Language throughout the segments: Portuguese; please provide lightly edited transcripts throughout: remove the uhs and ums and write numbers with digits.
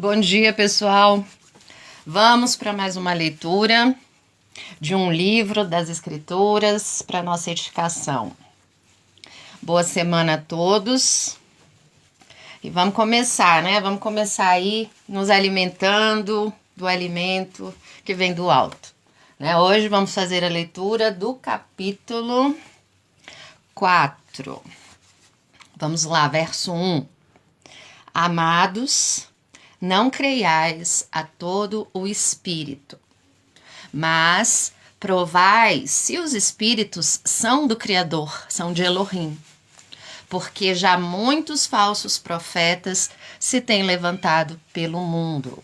Bom dia, pessoal. Vamos para mais uma leitura de um livro das Escrituras para nossa edificação. Boa semana a todos. E vamos começar, né? Vamos começar aí nos alimentando do alimento que vem do alto. Hoje vamos fazer a leitura do capítulo 4. Vamos lá, verso 1. Amados, não creiais a todo o espírito, mas provai se os espíritos são do Criador, são de Elohim, porque já muitos falsos profetas se têm levantado pelo mundo.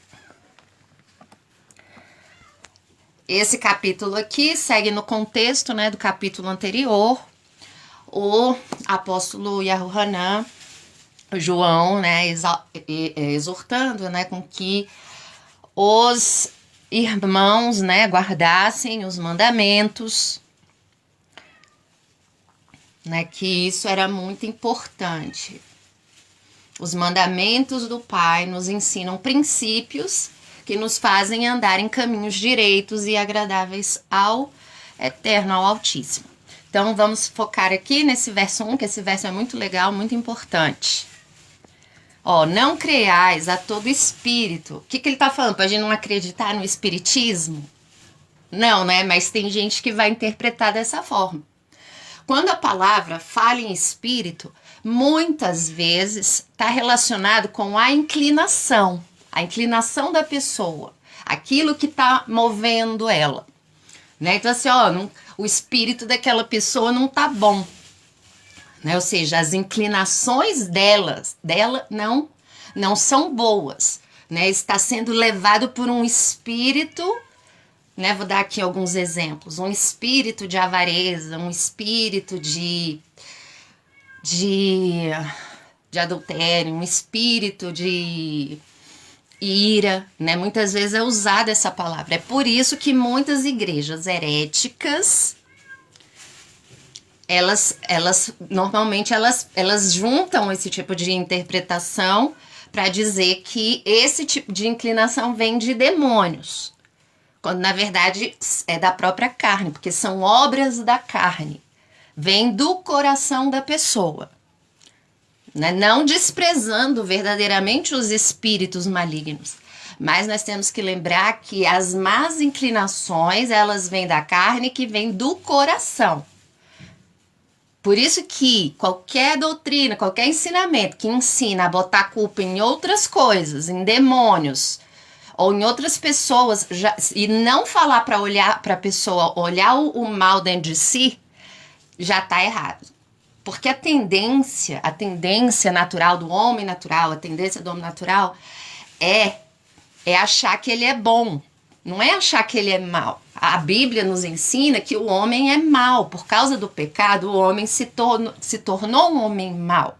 Esse capítulo aqui segue no contexto, do capítulo anterior. O apóstolo Yahuanã, João, exortando, com que os irmãos, guardassem os mandamentos, que isso era muito importante. Os mandamentos do Pai nos ensinam princípios que nos fazem andar em caminhos direitos e agradáveis ao Eterno, ao Altíssimo. Então, vamos focar aqui nesse verso 1, que esse verso é muito legal, muito importante. Não creiais a todo espírito. O que ele está falando? Para a gente não acreditar no espiritismo? Não, Mas tem gente que vai interpretar dessa forma. Quando a palavra fala em espírito, muitas vezes está relacionado com a inclinação da pessoa, aquilo que está movendo ela. Então assim, o espírito daquela pessoa não está bom. Ou seja, as inclinações dela não são boas. Está sendo levado por um espírito, vou dar aqui alguns exemplos. Um espírito de avareza, um espírito de adultério, um espírito de ira, Muitas vezes é usada essa palavra. É por isso que muitas igrejas heréticas, normalmente juntam esse tipo de interpretação para dizer que esse tipo de inclinação vem de demônios, quando na verdade é da própria carne, porque são obras da carne, vem do coração da pessoa, não desprezando verdadeiramente os espíritos malignos, mas nós temos que lembrar que as más inclinações, elas vêm da carne, que vem do coração. Por isso que qualquer doutrina, qualquer ensinamento que ensina a botar culpa em outras coisas, em demônios ou em outras pessoas, e não falar para a pessoa olhar o mal dentro de si, já está errado. Porque a tendência natural do homem natural, a tendência do homem natural é achar que ele é bom. Não é achar que ele é mau. A Bíblia nos ensina que o homem é mau. Por causa do pecado, o homem se tornou um homem mau.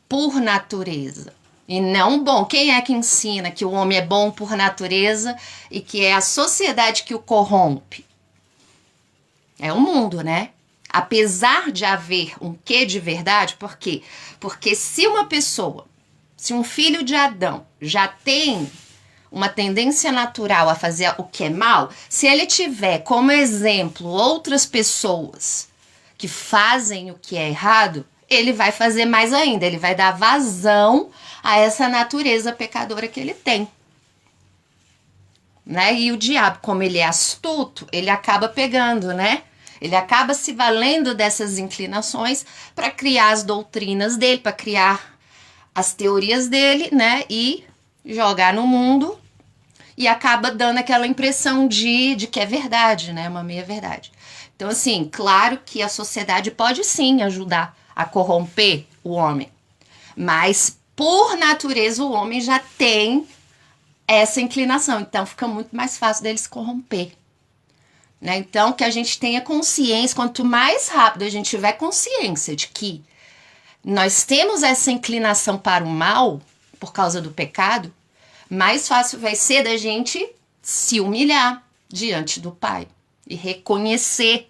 Por natureza. E não bom. Quem é que ensina que o homem é bom por natureza e que é a sociedade que o corrompe? É o mundo, Apesar de haver um quê de verdade, por quê? Porque se um filho de Adão já tem uma tendência natural a fazer o que é mal, se ele tiver como exemplo outras pessoas que fazem o que é errado, ele vai fazer mais ainda, ele vai dar vazão a essa natureza pecadora que ele tem. E o diabo, como ele é astuto, ele acaba pegando, Ele acaba se valendo dessas inclinações para criar as doutrinas dele, para criar as teorias dele, e jogar no mundo, e acaba dando aquela impressão de que é verdade, uma meia-verdade. Então, assim, claro que a sociedade pode sim ajudar a corromper o homem, mas por natureza o homem já tem essa inclinação, então fica muito mais fácil dele se corromper. Então, que a gente tenha consciência, quanto mais rápido a gente tiver consciência de que nós temos essa inclinação para o mal, por causa do pecado, mais fácil vai ser da gente se humilhar diante do Pai e reconhecer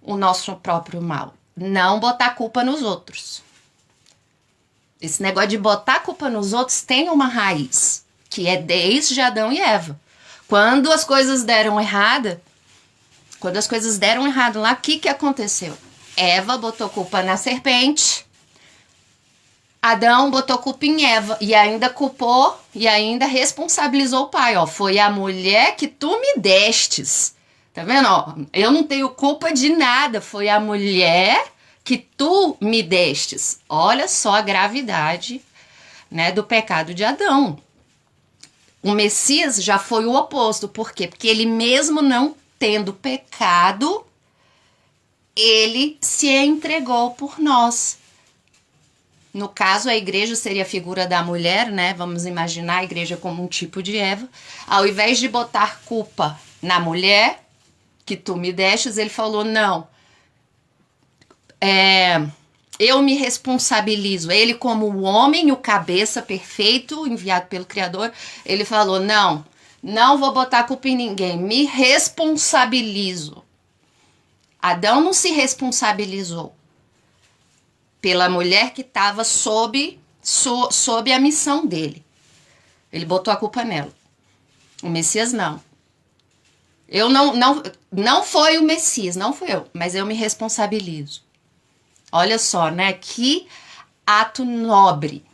o nosso próprio mal. Não botar culpa nos outros. Esse negócio de botar a culpa nos outros tem uma raiz, que é desde Adão e Eva. Quando as coisas deram errado lá, o que aconteceu? Eva botou culpa na serpente, Adão botou culpa em Eva e ainda culpou e ainda responsabilizou o pai. Ó, foi a mulher que tu me destes. Tá vendo? Ó, eu não tenho culpa de nada, foi a mulher que tu me destes. Olha só a gravidade, né, do pecado de Adão. O Messias já foi o oposto. Por quê? Porque ele mesmo não tendo pecado, ele se entregou por nós. No caso, a igreja seria a figura da mulher, né? Vamos imaginar a igreja como um tipo de Eva. Ao invés de botar culpa na mulher que tu me destes, ele falou, não, eu me responsabilizo. Ele, como o homem, o cabeça perfeito, enviado pelo Criador, ele falou, não vou botar culpa em ninguém, me responsabilizo. Adão não se responsabilizou pela mulher que estava sob a missão dele. Ele botou a culpa nela. O Messias não. Eu não foi o Messias, não fui eu, mas eu me responsabilizo. Olha só, né? Que ato nobre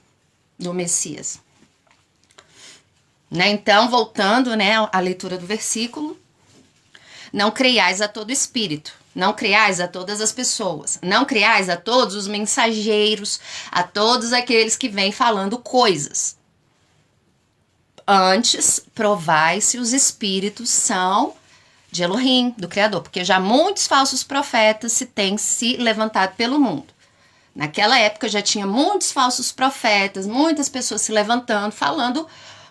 do Messias. Né? Então, voltando, né, à leitura do versículo, não creiais a todo espírito, não creiais a todas as pessoas, não creiais a todos os mensageiros, a todos aqueles que vêm falando coisas. Antes, provai se os espíritos são de Elohim, do Criador, porque já muitos falsos profetas se têm se levantado pelo mundo. Naquela época já tinha muitos falsos profetas, muitas pessoas se levantando, falando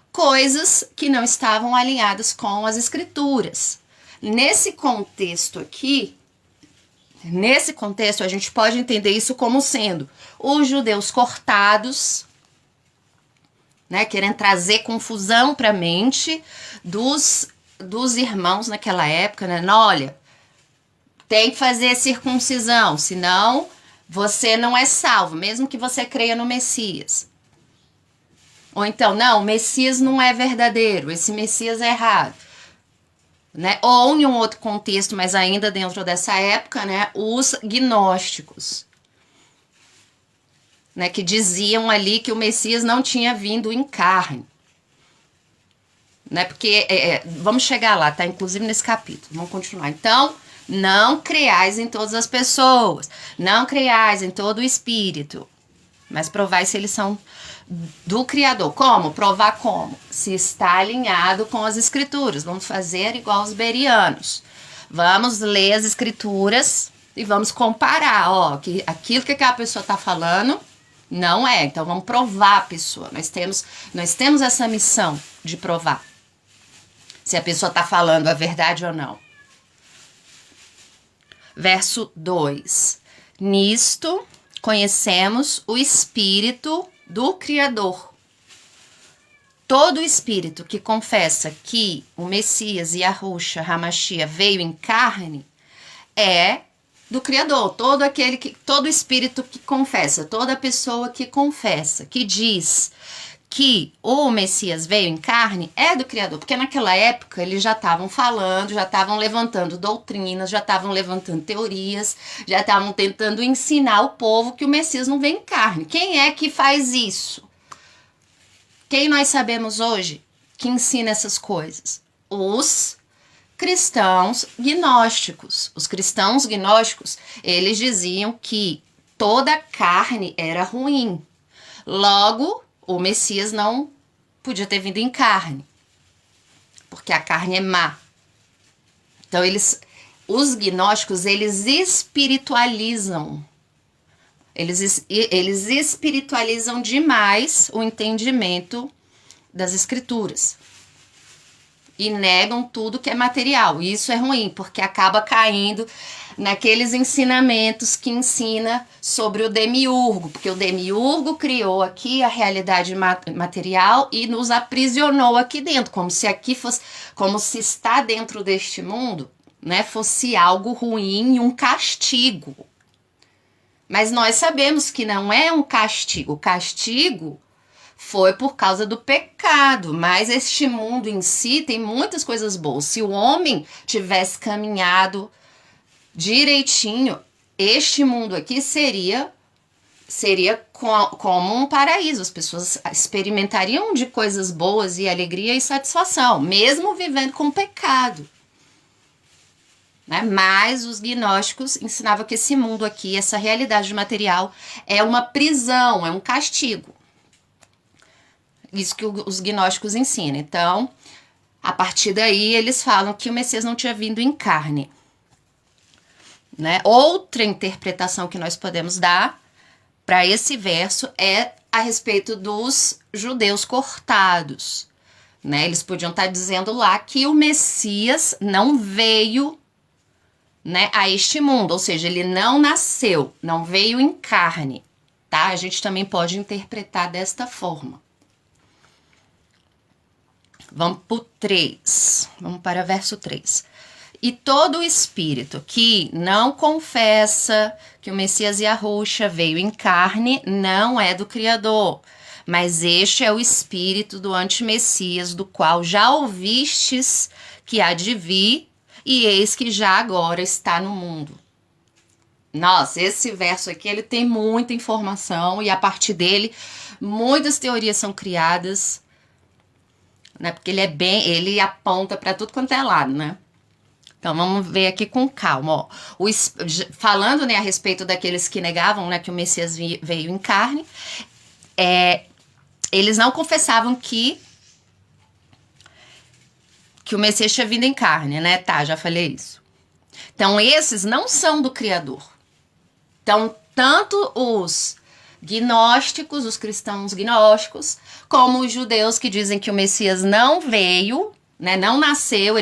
coisas que não estavam alinhadas com as escrituras. Nesse contexto aqui, a gente pode entender isso como sendo os judeus cortados, né, querendo trazer confusão para a mente dos irmãos naquela época, né? Olha, tem que fazer circuncisão, senão você não é salvo, mesmo que você creia no Messias. Ou então, não, o Messias não é verdadeiro, esse Messias é errado. Né? Ou em um outro contexto, mas ainda dentro dessa época, né, os gnósticos, né, que diziam ali que o Messias não tinha vindo em carne. Né, porque, vamos chegar lá, tá? Inclusive nesse capítulo, vamos continuar. Então, não creiais em todas as pessoas, não creiais em todo o espírito, mas provai se eles são do Criador. Como? Provar como? Se está alinhado com as escrituras. Vamos fazer igual os berianos. Vamos ler as escrituras e vamos comparar. Ó, que aquilo que aquela pessoa está falando não é. Então vamos provar a pessoa. Nós temos essa missão de provar se a pessoa está falando a verdade ou não. Verso 2. Nisto conhecemos o Espírito do Criador. Todo espírito que confessa que o Messias, Yahushua, Hamashia, veio em carne, é do Criador. Todo espírito que confessa, toda pessoa que confessa, que diz que o Messias veio em carne, é do Criador. Porque naquela época eles já estavam falando, já estavam levantando doutrinas, já estavam levantando teorias, já estavam tentando ensinar o povo que o Messias não vem em carne. Quem é que faz isso? Quem nós sabemos hoje que ensina essas coisas? Os cristãos gnósticos. Os cristãos gnósticos, eles diziam que toda carne era ruim. Logo, o Messias não podia ter vindo em carne, porque a carne é má. Então, os gnósticos, eles espiritualizam. Eles espiritualizam demais o entendimento das escrituras. E negam tudo que é material. E isso é ruim, porque acaba caindo naqueles ensinamentos que ensina sobre o demiurgo. Porque o demiurgo criou aqui a realidade material e nos aprisionou aqui dentro. Como se aqui fosse, como se estar dentro deste mundo, né, fosse algo ruim e um castigo. Mas nós sabemos que não é um castigo. O castigo foi por causa do pecado, mas este mundo em si tem muitas coisas boas. Se o homem tivesse caminhado direitinho, este mundo aqui seria como um paraíso. As pessoas experimentariam de coisas boas e alegria e satisfação, mesmo vivendo com pecado. Né? Mas os gnósticos ensinavam que esse mundo aqui, essa realidade material, é uma prisão, é um castigo. Isso que os gnósticos ensinam. Então, a partir daí, eles falam que o Messias não tinha vindo em carne. Né? Outra interpretação que nós podemos dar para esse verso é a respeito dos judeus cortados. Né? Eles podiam estar dizendo lá que o Messias não veio, né, a este mundo, ou seja, ele não nasceu, não veio em carne. Tá? A gente também pode interpretar desta forma. Vamos para o 3. Vamos para o verso 3. E todo espírito que não confessa que o Messias Yahushua veio em carne não é do Criador, mas este é o espírito do antimessias, do qual já ouvistes que há de vir, e eis que já agora está no mundo. Nossa, esse verso aqui ele tem muita informação e a partir dele muitas teorias são criadas, né? Porque ele aponta para tudo quanto é lado, né? Então vamos ver aqui com calma, ó. Falando, né, a respeito daqueles que negavam, né, que o Messias veio em carne, eles não confessavam que o Messias tinha vindo em carne, né? Tá, já falei isso. Então esses não são do Criador. Então tanto os gnósticos, os cristãos gnósticos, como os judeus que dizem que o Messias não veio, né, não nasceu,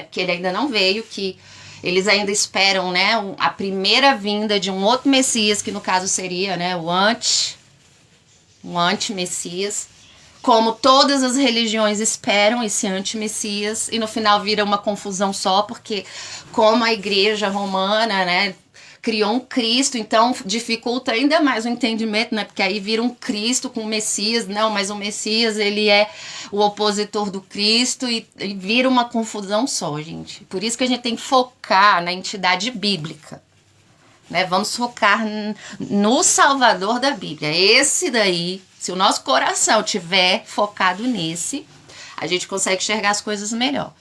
que ele ainda não veio, que eles ainda esperam, né, a primeira vinda de um outro Messias, que no caso seria, né, um anti-Messias, como todas as religiões esperam esse anti-Messias, e no final vira uma confusão só, porque como a igreja romana, né, criou um Cristo, então dificulta ainda mais o entendimento, né? Porque aí vira um Cristo com o Messias, não, mas o Messias, ele é o opositor do Cristo e vira uma confusão só, gente. Por isso que a gente tem que focar na entidade bíblica, né? Vamos focar no Salvador da Bíblia. Esse daí, se o nosso coração tiver focado nesse, a gente consegue enxergar as coisas melhor.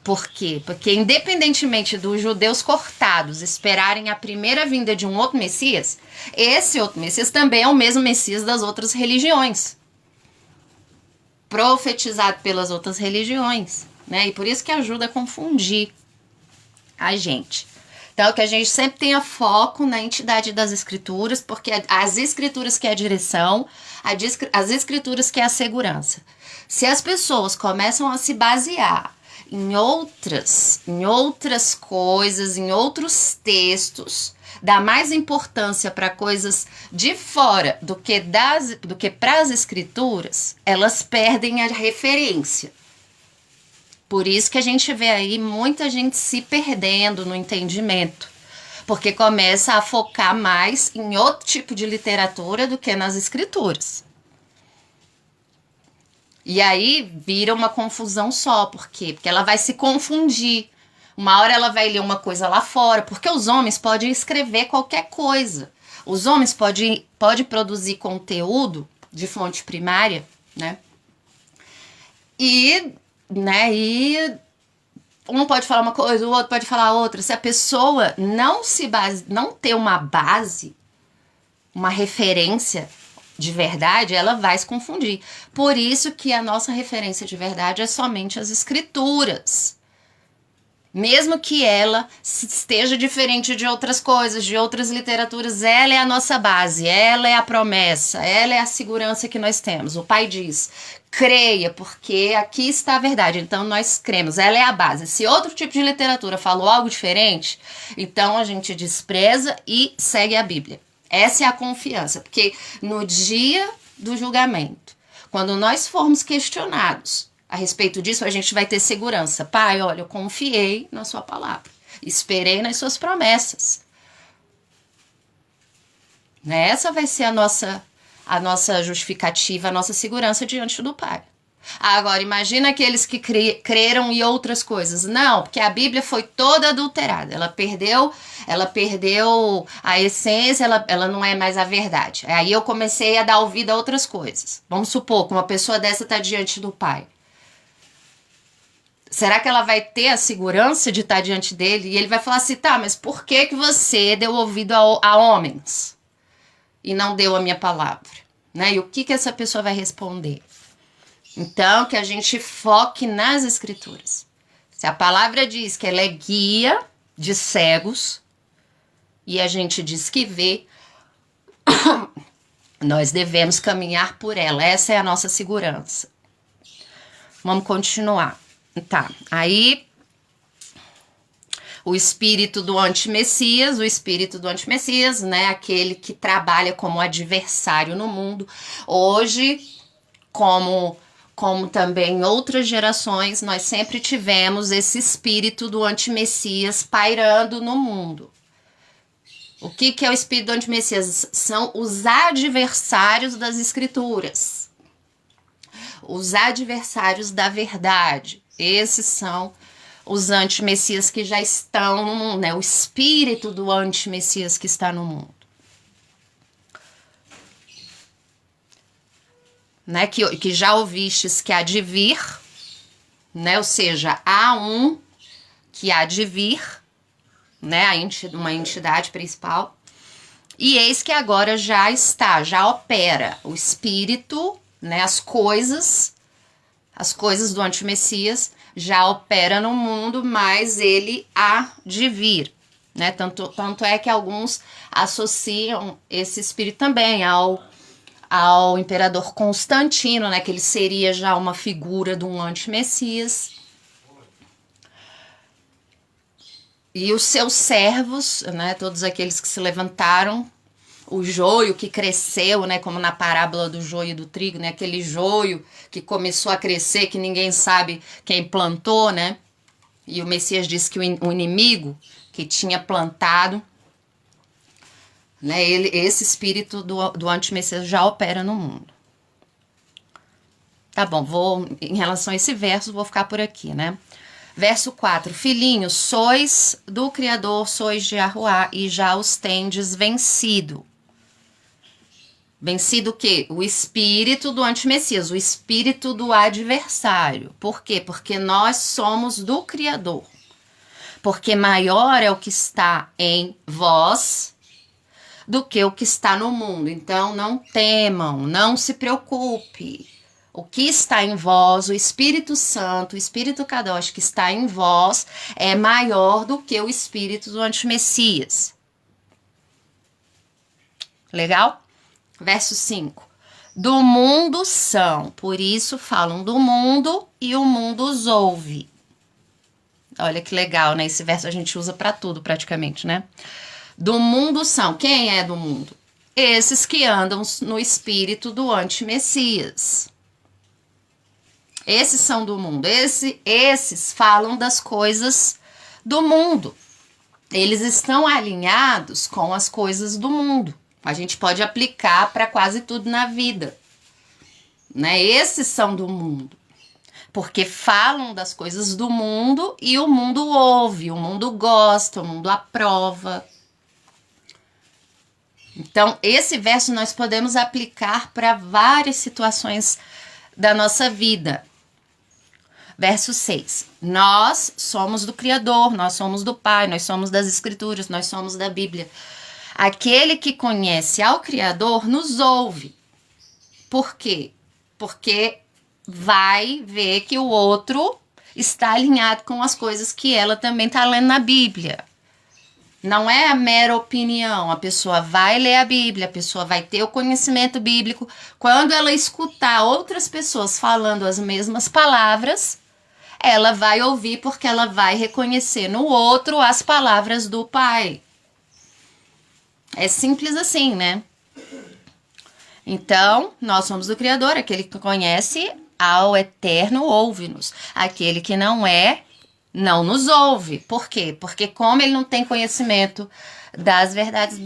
Por quê? Porque independentemente dos judeus cortados esperarem a primeira vinda de um outro Messias, esse outro Messias também é o mesmo Messias das outras religiões. Profetizado pelas outras religiões, né? E por isso que ajuda a confundir a gente. Então, que a gente sempre tenha foco na entidade das escrituras, porque as escrituras que é a direção, as escrituras que é a segurança. Se as pessoas começam a se basear em outras coisas, em outros textos, dá mais importância para coisas de fora do que para as escrituras, elas perdem a referência. Por isso que a gente vê aí muita gente se perdendo no entendimento, porque começa a focar mais em outro tipo de literatura do que nas escrituras. E aí vira uma confusão só. Por quê? Porque ela vai se confundir. Uma hora ela vai ler uma coisa lá fora, porque os homens podem escrever qualquer coisa. Os homens podem produzir conteúdo de fonte primária, né? E um pode falar uma coisa, o outro pode falar outra. Se a pessoa não ter uma base, uma referência de verdade, ela vai se confundir. Por isso que a nossa referência de verdade é somente as escrituras. Mesmo que ela esteja diferente de outras coisas, de outras literaturas, ela é a nossa base, ela é a promessa, ela é a segurança que nós temos. O Pai diz, creia, porque aqui está a verdade. Então nós cremos, ela é a base. Se outro tipo de literatura falou algo diferente, então a gente despreza e segue a Bíblia. Essa é a confiança, porque no dia do julgamento, quando nós formos questionados a respeito disso, a gente vai ter segurança. Pai, olha, eu confiei na sua palavra, esperei nas suas promessas. Né? Essa vai ser a nossa justificativa, a nossa segurança diante do Pai. Agora, imagina aqueles que creram em outras coisas. Não, porque a Bíblia foi toda adulterada. Ela perdeu a essência, ela não é mais a verdade. Aí eu comecei a dar ouvido a outras coisas. Vamos supor que uma pessoa dessa está diante do Pai. Será que ela vai ter a segurança de estar diante dele? E ele vai falar assim, tá, mas por que você deu ouvido a homens e não deu a minha palavra? Né? E o que essa pessoa vai responder? Então, que a gente foque nas escrituras. Se a palavra diz que ela é guia de cegos e a gente diz que vê, nós devemos caminhar por ela. Essa é a nossa segurança. Vamos continuar. Tá, aí o espírito do antimessias, né, aquele que trabalha como adversário no mundo. Hoje, como também em outras gerações, nós sempre tivemos esse espírito do antimessias pairando no mundo. O que é o espírito do antimessias? São os adversários das escrituras. Os adversários da verdade. Esses são os antimessias que já estão no mundo, né? O espírito do antimessias que está no mundo. Né, que já ouvistes que há de vir, né, ou seja, há um que há de vir, né, uma entidade principal, e eis que agora já opera o espírito, né, as coisas do antimessias já opera no mundo, mas ele há de vir, né, tanto é que alguns associam esse espírito também ao imperador Constantino, né, que ele seria já uma figura de um antimessias. E os seus servos, né, todos aqueles que se levantaram, o joio que cresceu, né, como na parábola do joio e do trigo, né, aquele joio que começou a crescer, que ninguém sabe quem plantou, né, e o Messias disse que o inimigo que tinha plantado, né, esse espírito do antimessias já opera no mundo. Tá bom, em relação a esse verso, vou ficar por aqui, né? Verso 4, filhinhos, sois do Criador, sois de Yahuá, e já os tendes vencido. Vencido o quê? O espírito do antimessias, o espírito do adversário. Por quê? Porque nós somos do Criador. Porque maior é o que está em vós do que o que está no mundo. Então, não temam, não se preocupe. O que está em vós, o Espírito Santo, o Espírito Kadosh que está em vós, é maior do que o espírito do antimessias. Legal? Verso 5. Do mundo são, por isso falam do mundo e o mundo os ouve. Olha que legal, né? Esse verso a gente usa para tudo praticamente, né? Do mundo são, quem é do mundo? Esses que andam no espírito do antimessias. Esses são do mundo. Esses falam das coisas do mundo. Eles estão alinhados com as coisas do mundo. A gente pode aplicar para quase tudo na vida, né? Esses são do mundo. Porque falam das coisas do mundo e o mundo ouve, o mundo gosta, o mundo aprova. Então, esse verso nós podemos aplicar para várias situações da nossa vida. Verso 6. Nós somos do Criador, nós somos do Pai, nós somos das Escrituras, nós somos da Bíblia. Aquele que conhece ao Criador nos ouve. Por quê? Porque vai ver que o outro está alinhado com as coisas que ela também está lendo na Bíblia. Não é a mera opinião, a pessoa vai ler a Bíblia, a pessoa vai ter o conhecimento bíblico. Quando ela escutar outras pessoas falando as mesmas palavras, ela vai ouvir porque ela vai reconhecer no outro as palavras do Pai. É simples assim, né? Então, nós somos do Criador, aquele que conhece ao Eterno ouve-nos. Aquele que não é, não nos ouve. Por quê? Porque como ele não tem conhecimento das verdades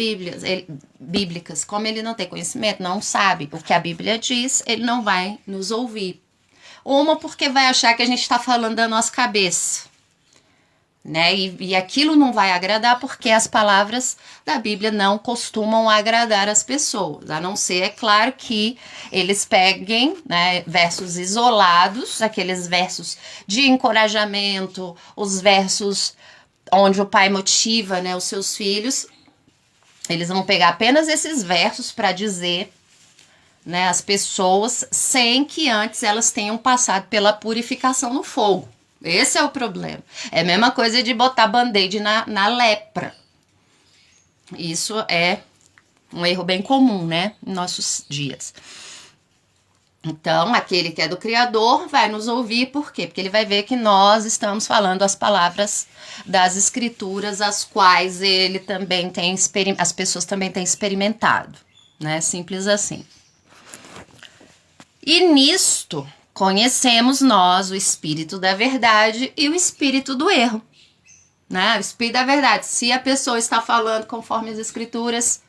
bíblicas. Como ele não tem conhecimento, não sabe o que a Bíblia diz, ele não vai nos ouvir. Uma, porque vai achar que a gente está falando da nossa cabeça, né? E aquilo não vai agradar porque as palavras da Bíblia não costumam agradar as pessoas, a não ser, é claro, que eles peguem, né, versos isolados, aqueles versos de encorajamento, os versos onde o pai motiva, né, os seus filhos. Eles vão pegar apenas esses versos para dizer, né, às pessoas, sem que antes elas tenham passado pela purificação no fogo. Esse é o problema. É a mesma coisa de botar band-aid na lepra. Isso é um erro bem comum, né, em nossos dias. Então, aquele que é do Criador vai nos ouvir, por quê? Porque ele vai ver que nós estamos falando as palavras das Escrituras, as quais ele também tem, as pessoas também têm experimentado, né? Simples assim. E nisto, conhecemos nós o espírito da verdade e o espírito do erro, né? O espírito da verdade, se a pessoa está falando conforme as Escrituras,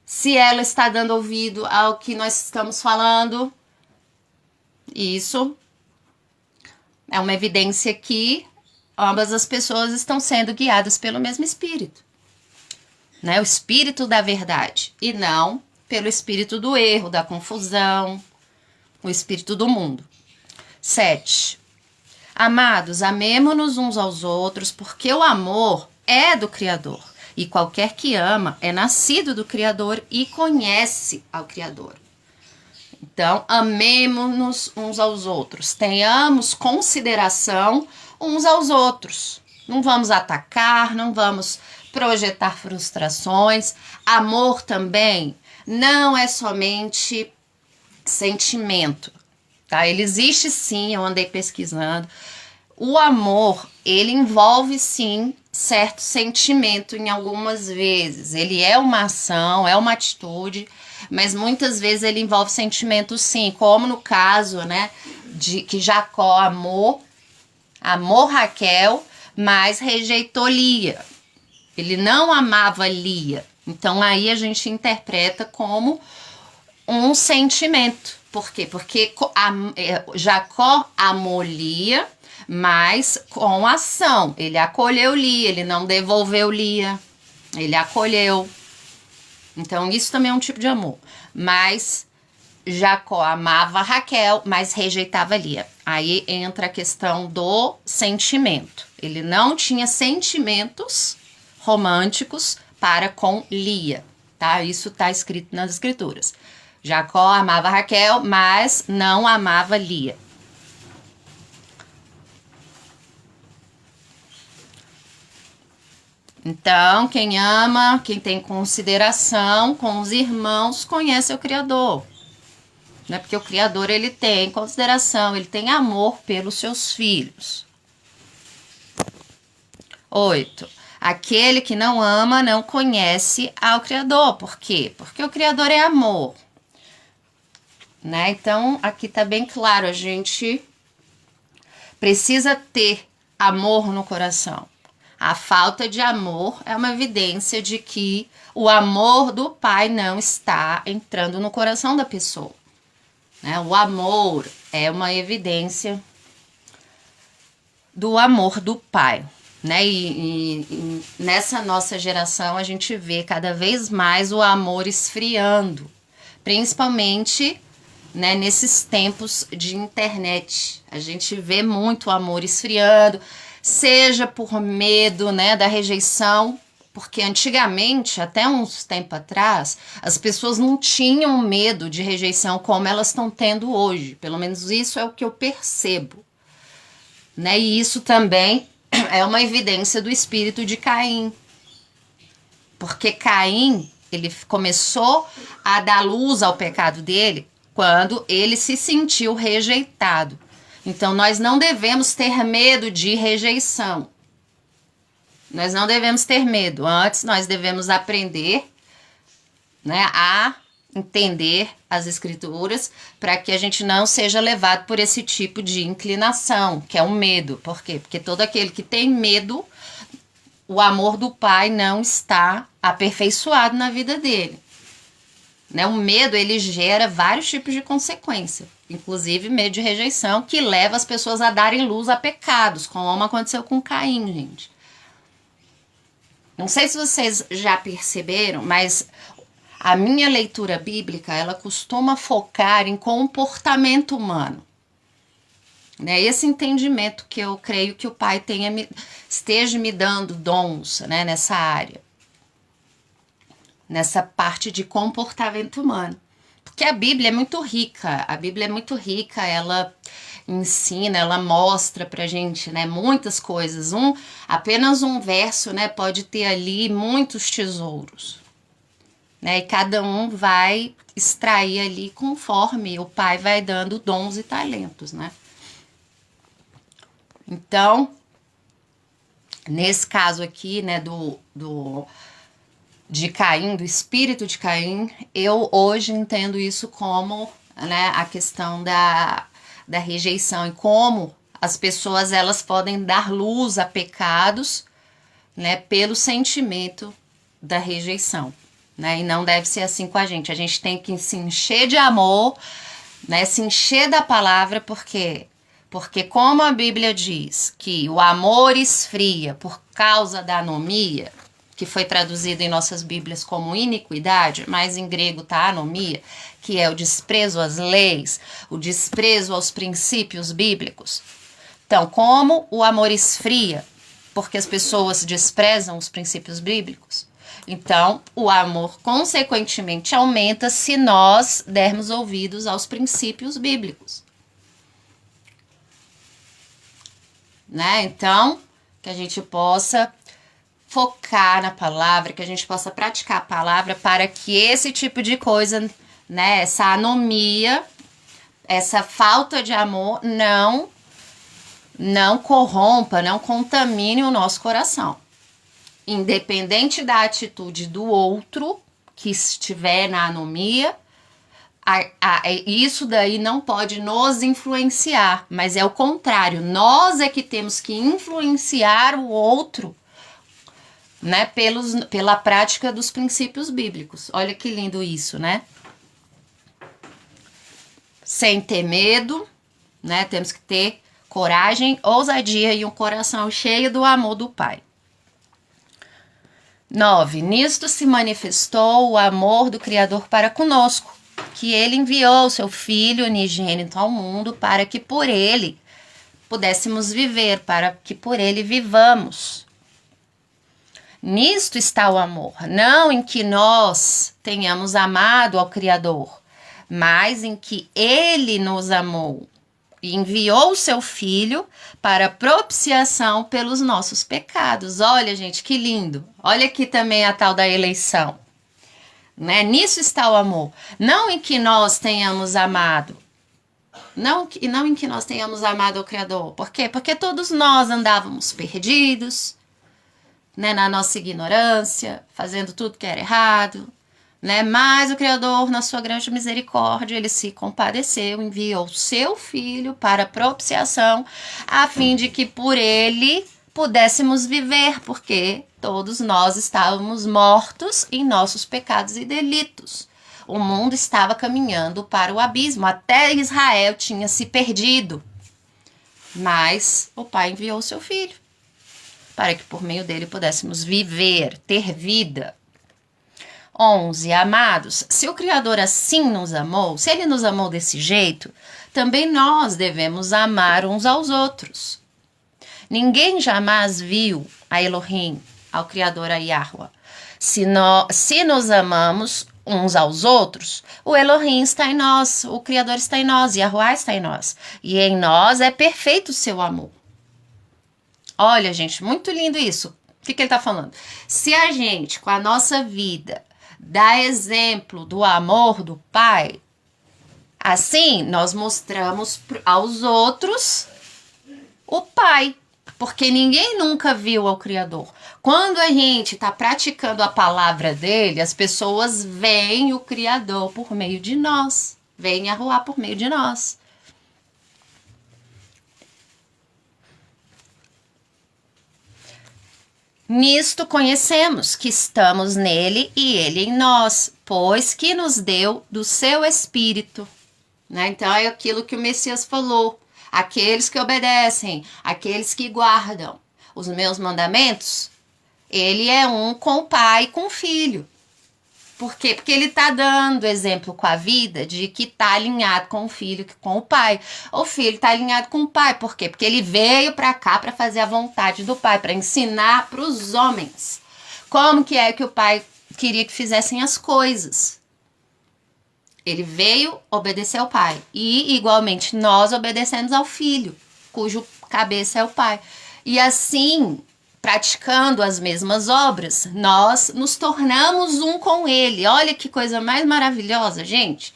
se ela está dando ouvido ao que nós estamos falando, isso é uma evidência que ambas as pessoas estão sendo guiadas pelo mesmo espírito, né? O espírito da verdade, e não pelo espírito do erro, da confusão, o espírito do mundo. 7. Amados, amemo-nos uns aos outros, porque o amor é do Criador. E qualquer que ama é nascido do Criador e conhece ao Criador. Então, amemo-nos uns aos outros. Tenhamos consideração uns aos outros. Não vamos atacar, não vamos projetar frustrações. Amor também não é somente sentimento, tá? Ele existe sim, eu andei pesquisando. O amor, ele envolve sim certo sentimento em algumas vezes. Ele é uma ação, é uma atitude, mas muitas vezes ele envolve sentimento sim, como no caso, né, de que Jacó amou Raquel, mas rejeitou Lia. Ele não amava Lia. Então aí a gente interpreta como um sentimento. Por quê? Porque Jacó amou Lia, mas com ação. Ele acolheu Lia, ele não devolveu Lia, ele acolheu. Então isso também é um tipo de amor. Mas Jacó amava Raquel, mas rejeitava Lia. Aí entra a questão do sentimento. Ele não tinha sentimentos românticos para com Lia, tá? Isso está escrito nas Escrituras. Jacó amava Raquel, mas não amava Lia. Então, quem ama, quem tem consideração com os irmãos, conhece o Criador. Né? Porque o Criador, ele tem consideração, ele tem amor pelos seus filhos. 8. Aquele que não ama não conhece ao Criador. Por quê? Porque o Criador é amor. Né? Então, aqui tá bem claro, a gente precisa ter amor no coração. A falta de amor é uma evidência de que o amor do Pai não está entrando no coração da pessoa. Né? O amor é uma evidência do amor do Pai. Né? E nessa nossa geração a gente vê cada vez mais o amor esfriando, principalmente, né, nesses tempos de internet. A gente vê muito o amor esfriando, seja por medo, né, da rejeição, porque antigamente, até uns tempos atrás, as pessoas não tinham medo de rejeição como elas estão tendo hoje. Pelo menos isso é o que eu percebo. Né? E isso também é uma evidência do espírito de Caim. Porque Caim, ele começou a dar luz ao pecado dele quando ele se sentiu rejeitado. Então, nós não devemos ter medo de rejeição. Nós não devemos ter medo. Antes, nós devemos aprender, né, a entender as Escrituras para que a gente não seja levado por esse tipo de inclinação, que é o medo. Por quê? Porque todo aquele que tem medo o amor do pai não está aperfeiçoado na vida dele. Né? O medo, ele gera vários tipos de consequência, inclusive medo de rejeição, que leva as pessoas a darem luz a pecados, como aconteceu com Caim, gente. Não sei se vocês já perceberam, mas a minha leitura bíblica, ela costuma focar em comportamento humano. Né? Esse entendimento que eu creio que o Pai esteja me dando dons, né, nessa área. Nessa parte de comportamento humano. Porque a Bíblia é muito rica. A Bíblia é muito rica, ela ensina, ela mostra pra gente, né, muitas coisas. Apenas um verso, né, pode ter ali muitos tesouros. Né, e cada um vai extrair ali conforme o Pai vai dando dons e talentos, né? Então, nesse caso aqui, né, de Caim, do espírito de Caim, eu hoje entendo isso como, né, a questão da rejeição e como as pessoas elas podem dar luz a pecados, né, pelo sentimento da rejeição, né, e não deve ser assim com a gente tem que se encher de amor, né, se encher da palavra, porque como a Bíblia diz que o amor esfria por causa da anomia, que foi traduzido em nossas Bíblias como iniquidade, mas em grego tá anomia, que é o desprezo às leis, o desprezo aos princípios bíblicos. Então, como o amor esfria porque as pessoas desprezam os princípios bíblicos, então o amor consequentemente aumenta se nós dermos ouvidos aos princípios bíblicos. Né? Então, que a gente possa focar na palavra, que a gente possa praticar a palavra para que esse tipo de coisa, né, essa anomia, essa falta de amor não corrompa, não contamine o nosso coração. Independente da atitude do outro que estiver na anomia, isso daí não pode nos influenciar, mas é o contrário, nós é que temos que influenciar o outro, né, pela prática dos princípios bíblicos. Olha que lindo isso, né? Sem ter medo, né? Temos que ter coragem, ousadia e um coração cheio do amor do Pai. 9. Nisto se manifestou o amor do Criador para conosco, que ele enviou seu Filho unigênito ao mundo para que por ele pudéssemos viver, para que por ele vivamos. Nisto está o amor, não em que nós tenhamos amado ao Criador, mas em que ele nos amou e enviou o seu Filho para propiciação pelos nossos pecados. Olha, gente, que lindo. Olha aqui também a tal da eleição. Né? Nisso está o amor. Não em que nós tenhamos amado. Não em que nós tenhamos amado ao Criador. Por quê? Porque todos nós andávamos perdidos, né, na nossa ignorância, fazendo tudo que era errado, né? Mas o Criador, na sua grande misericórdia, ele se compadeceu, enviou seu Filho para propiciação, a fim de que por ele pudéssemos viver, porque todos nós estávamos mortos em nossos pecados e delitos. O mundo estava caminhando para o abismo, até Israel tinha se perdido. Mas o Pai enviou seu Filho, para que por meio dele pudéssemos viver, ter vida. 11. Amados, se o Criador assim nos amou, se ele nos amou desse jeito, também nós devemos amar uns aos outros. Ninguém jamais viu a Elohim, ao Criador, a Yahweh. Se nos amamos uns aos outros, o Elohim está em nós, o Criador está em nós, Yahweh está em nós. E em nós é perfeito o seu amor. Olha, gente, muito lindo isso. O que ele está falando? Se a gente, com a nossa vida, dá exemplo do amor do Pai, assim nós mostramos aos outros o Pai. Porque ninguém nunca viu ao Criador. Quando a gente está praticando a palavra dele, as pessoas veem o Criador por meio de nós. Veem Yahuwá por meio de nós. Nisto conhecemos que estamos nele e ele em nós, pois que nos deu do seu Espírito. Né? Então é aquilo que o Messias falou. Aqueles que obedecem, aqueles que guardam os meus mandamentos, ele é um com o Pai e com o Filho. Por quê? Porque ele está dando exemplo com a vida de que está alinhado com o Filho, com o Pai. O Filho está alinhado com o Pai. Por quê? Porque ele veio para cá para fazer a vontade do Pai, para ensinar para os homens como que é que o Pai queria que fizessem as coisas. Ele veio obedecer ao Pai. E, igualmente, nós obedecemos ao Filho, cujo cabeça é o Pai. E assim, praticando as mesmas obras, nós nos tornamos um com Ele. Olha que coisa mais maravilhosa, gente.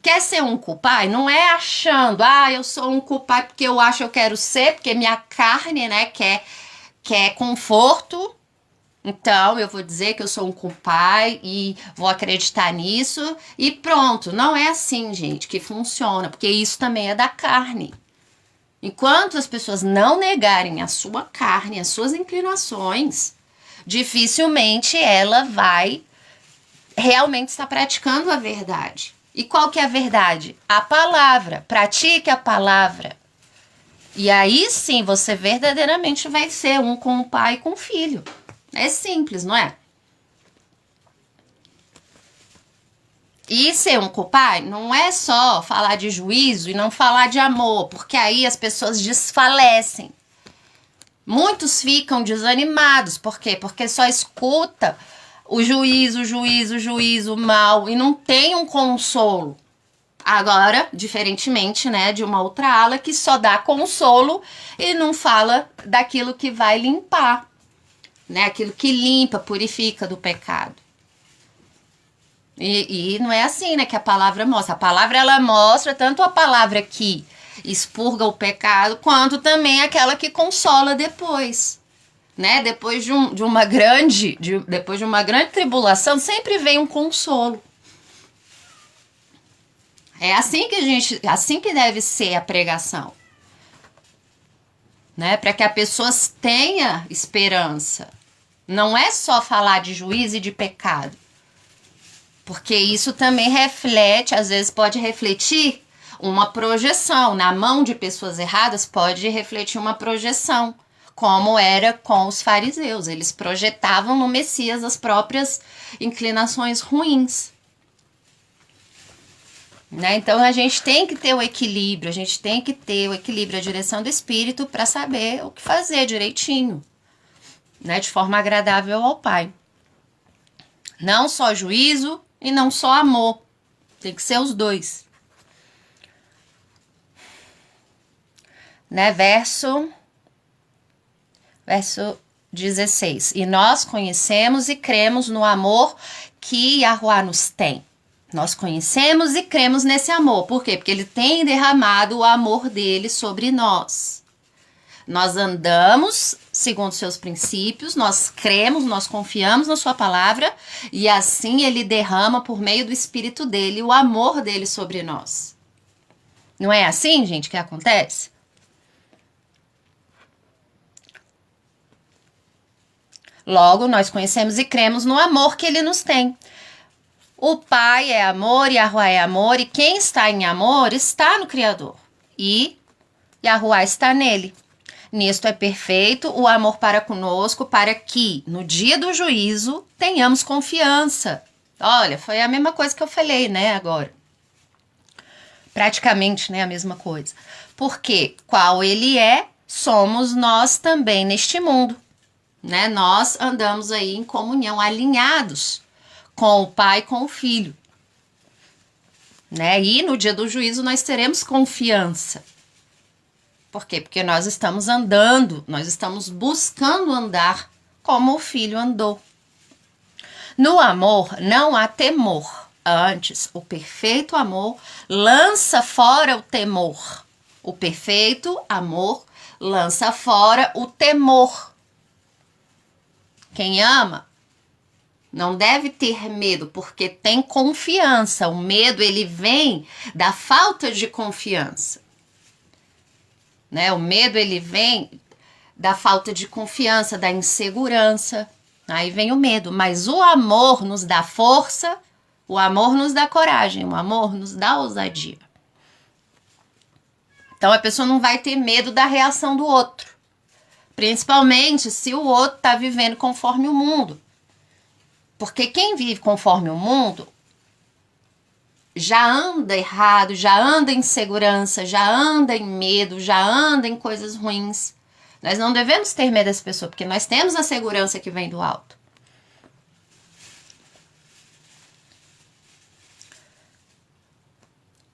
Quer ser um com o Pai? Não é achando, eu sou um com o Pai porque eu acho que eu quero ser, porque minha carne, né, quer conforto. Então, eu vou dizer que eu sou um com o Pai e vou acreditar nisso e pronto. Não é assim, gente, que funciona, porque isso também é da carne. Enquanto as pessoas não negarem a sua carne, as suas inclinações, dificilmente ela vai realmente estar praticando a verdade. E qual que é a verdade? A palavra. Pratique a palavra. E aí sim você verdadeiramente vai ser um com o Pai e com o Filho. É simples, não é? E ser um com o Pai não é só falar de juízo e não falar de amor, porque aí as pessoas desfalecem. Muitos ficam desanimados, por quê? Porque só escuta o juízo, o mal, e não tem um consolo. Agora, diferentemente, né, de uma outra ala que só dá consolo e não fala daquilo que vai limpar, né, aquilo que limpa, purifica do pecado. E não é assim, né, que a palavra mostra. A palavra, ela mostra tanto a palavra que expurga o pecado, quanto também aquela que consola depois. Né? Depois de uma grande tribulação, sempre vem um consolo. É assim que deve ser a pregação. Né? Para que a pessoa tenha esperança. Não é só falar de juízo e de pecado. Porque isso também reflete, às vezes pode refletir uma projeção. Na mão de pessoas erradas pode refletir uma projeção, como era com os fariseus. Eles projetavam no Messias as próprias inclinações ruins. Né? Então a gente tem que ter o equilíbrio, a direção do Espírito para saber o que fazer direitinho, né? De forma agradável ao Pai. Não só juízo e não só amor. Tem que ser os dois. Né? Verso 16. E nós conhecemos e cremos no amor que Yahuwá nos tem. Nós conhecemos e cremos nesse amor. Por quê? Porque ele tem derramado o amor dele sobre nós. Nós andamos segundo seus princípios, nós cremos, nós confiamos na sua palavra e assim ele derrama por meio do Espírito dele o amor dele sobre nós. Não é assim, gente, que acontece? Logo, nós conhecemos e cremos no amor que ele nos tem. O Pai é amor, Yahuwá é amor, e quem está em amor está no Criador. E Yahuwá está nele. Nisto é perfeito o amor para conosco, para que, no dia do juízo, tenhamos confiança. Olha, foi a mesma coisa que eu falei, né, agora. Praticamente, né, a mesma coisa. Porque, qual ele é, somos nós também neste mundo. Né? Nós andamos aí em comunhão, alinhados com o Pai e com o Filho. Né? E no dia do juízo nós teremos confiança. Por quê? Porque nós estamos andando, nós estamos buscando andar como o Filho andou. No amor não há temor. Antes, o perfeito amor lança fora o temor. O perfeito amor lança fora o temor. Quem ama não deve ter medo, porque tem confiança. O medo, ele vem da falta de confiança. Né? O medo, ele vem da falta de confiança, da insegurança. Aí vem o medo, mas o amor nos dá força, o amor nos dá coragem, o amor nos dá ousadia. Então a pessoa não vai ter medo da reação do outro, principalmente se o outro está vivendo conforme o mundo. Porque quem vive conforme o mundo já anda errado, já anda em insegurança, já anda em medo, já anda em coisas ruins. Nós não devemos ter medo dessa pessoa, porque nós temos a segurança que vem do alto.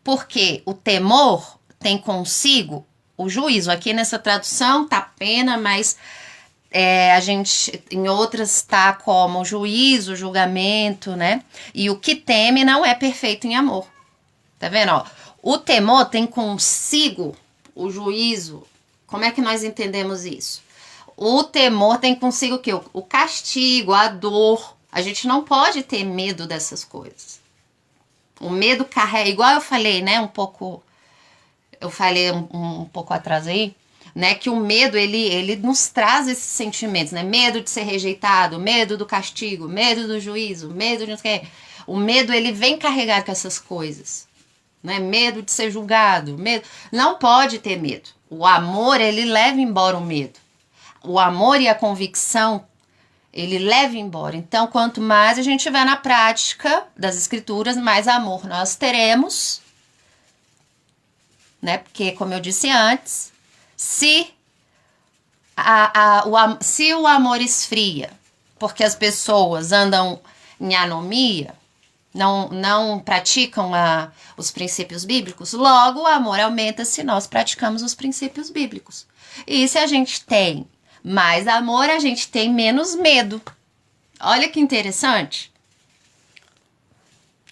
Porque o temor tem consigo o juízo. Aqui nessa tradução tá pena, mas a gente em outras tá como juízo, julgamento, né? E o que teme não é perfeito em amor. Tá vendo? Ó, o temor tem consigo o juízo. Como é que nós entendemos isso? O temor tem consigo o quê? O castigo, a dor. A gente não pode ter medo dessas coisas. O medo carrega, igual eu falei, né? Eu falei um pouco atrás aí, né? Que o medo, ele nos traz esses sentimentos, né? Medo de ser rejeitado, medo do castigo, medo do juízo, medo de não sei o quê. O medo, ele vem carregado com essas coisas, né? Medo de ser julgado, medo. Não pode ter medo. O amor, ele leva embora o medo. O amor e a convicção, ele leva embora. Então, quanto mais a gente tiver na prática das escrituras, mais amor nós teremos, né? Porque, como eu disse antes, se o amor esfria, porque as pessoas andam em anomia, não praticam os princípios bíblicos, logo o amor aumenta se nós praticamos os princípios bíblicos. E se a gente tem mais amor, a gente tem menos medo. Olha que interessante.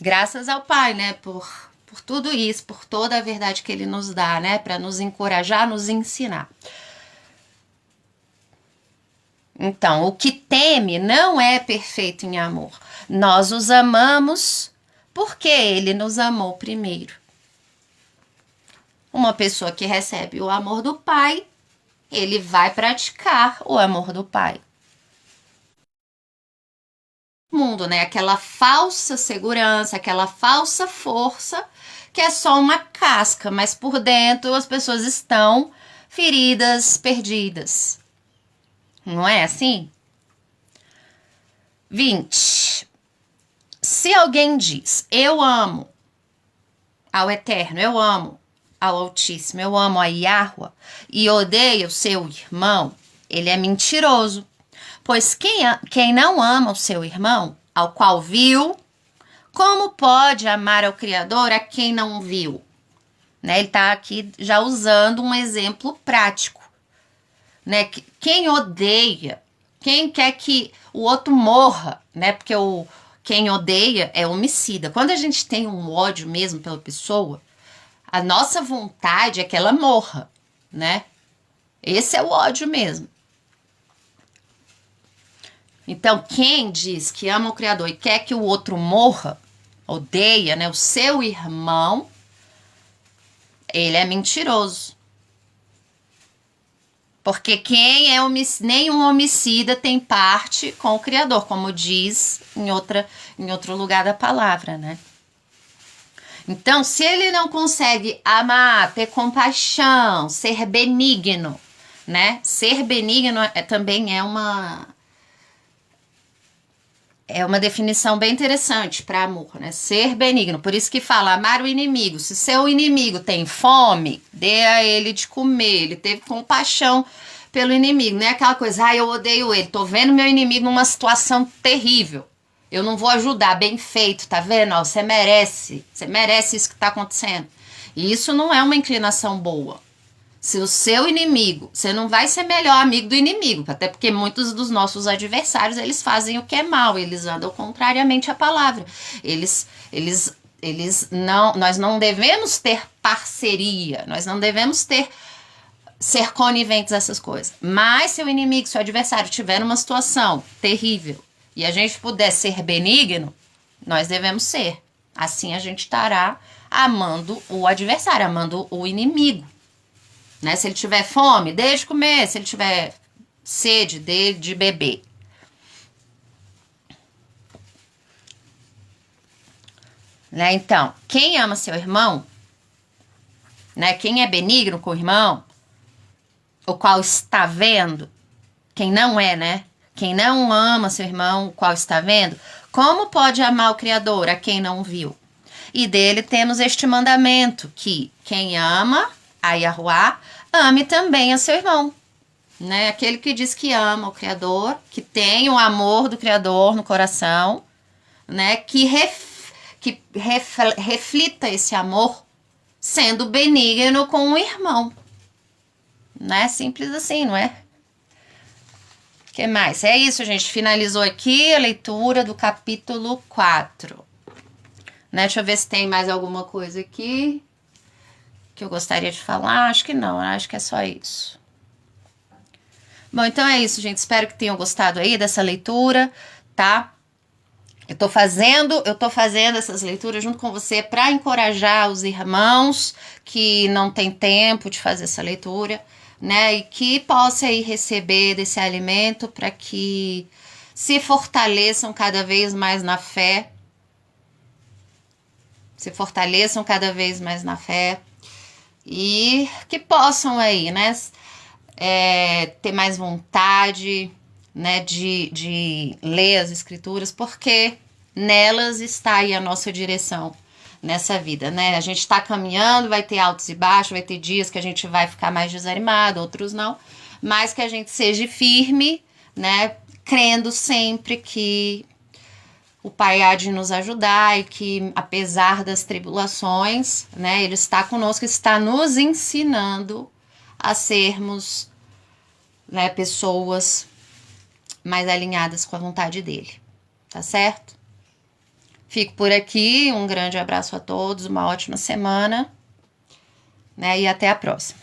Graças ao Pai, né, por tudo isso, por toda a verdade que Ele nos dá, né, para nos encorajar, nos ensinar. Então, o que teme não é perfeito em amor. Nós os amamos porque Ele nos amou primeiro. Uma pessoa que recebe o amor do Pai, ele vai praticar o amor do Pai. Mundo, né? Aquela falsa segurança, aquela falsa força, que é só uma casca, mas por dentro as pessoas estão feridas, perdidas. Não é assim? 20. Se alguém diz, eu amo ao Eterno, eu amo ao Altíssimo, eu amo a Yahweh, e odeia o seu irmão, ele é mentiroso. Pois quem não ama o seu irmão, ao qual viu, como pode amar ao Criador a quem não viu? Né? Ele está aqui já usando um exemplo prático. Né? Quem odeia, quem quer que o outro morra, né? Porque quem odeia é homicida. Quando a gente tem um ódio mesmo pela pessoa, a nossa vontade é que ela morra, né? Esse é o ódio mesmo. Então, quem diz que ama o Criador e quer que o outro morra, odeia, né, o seu irmão, ele é mentiroso. Porque nenhum homicida tem parte com o Criador, como diz em outro lugar da palavra, né? Então, se ele não consegue amar, ter compaixão, ser benigno, né? Ser benigno também é uma definição bem interessante para amor, né? Ser benigno. Por isso que fala amar o inimigo. Se seu inimigo tem fome, dê a ele de comer. Ele teve compaixão pelo inimigo. Não é aquela coisa, eu odeio ele. Tô vendo meu inimigo numa situação terrível. Eu não vou ajudar. Bem feito, tá vendo? Ó, você merece isso que tá acontecendo. E isso não é uma inclinação boa. Se o seu inimigo, você não vai ser melhor amigo do inimigo, até porque muitos dos nossos adversários, eles fazem o que é mal, eles andam contrariamente à palavra. Nós não devemos ter parceria, nós não devemos ser coniventes a essas coisas. Mas se o inimigo, seu adversário tiver numa situação terrível e a gente puder ser benigno, nós devemos ser. Assim a gente estará amando o adversário, amando o inimigo. né? Se ele tiver fome, deixe de comer. Se ele tiver sede, dê de beber. Né? Então, quem ama seu irmão, né? Quem é benigno com o irmão, o qual está vendo, quem não é, né? Quem não ama seu irmão, o qual está vendo, como pode amar o Criador, a quem não viu? E dele temos este mandamento, que quem ama a Yahuwá, ame também a seu irmão. Né? Aquele que diz que ama o Criador, que tem o amor do Criador no coração, né? Que reflita esse amor sendo benigno com o irmão. Né? Simples assim, não é? O que mais? É isso, gente. Finalizou aqui a leitura do capítulo 4. Né? Deixa eu ver se tem mais alguma coisa aqui que eu gostaria de falar. Acho que não, acho que é só isso. Bom, então é isso, gente. Espero que tenham gostado aí dessa leitura, tá? Eu tô fazendo essas leituras junto com você para encorajar os irmãos que não têm tempo de fazer essa leitura, né? E que possam aí receber desse alimento para que se fortaleçam cada vez mais na fé. Se fortaleçam cada vez mais na fé. E que possam aí, né? Ter mais vontade, né, de ler as escrituras, porque nelas está aí a nossa direção nessa vida, né? A gente está caminhando, vai ter altos e baixos, vai ter dias que a gente vai ficar mais desanimado, outros não, mas que a gente seja firme, né, crendo sempre que o Pai há de nos ajudar e que, apesar das tribulações, né, Ele está conosco, está nos ensinando a sermos, né, pessoas mais alinhadas com a vontade dele, tá certo? Fico por aqui, um grande abraço a todos, uma ótima semana, né, e até a próxima.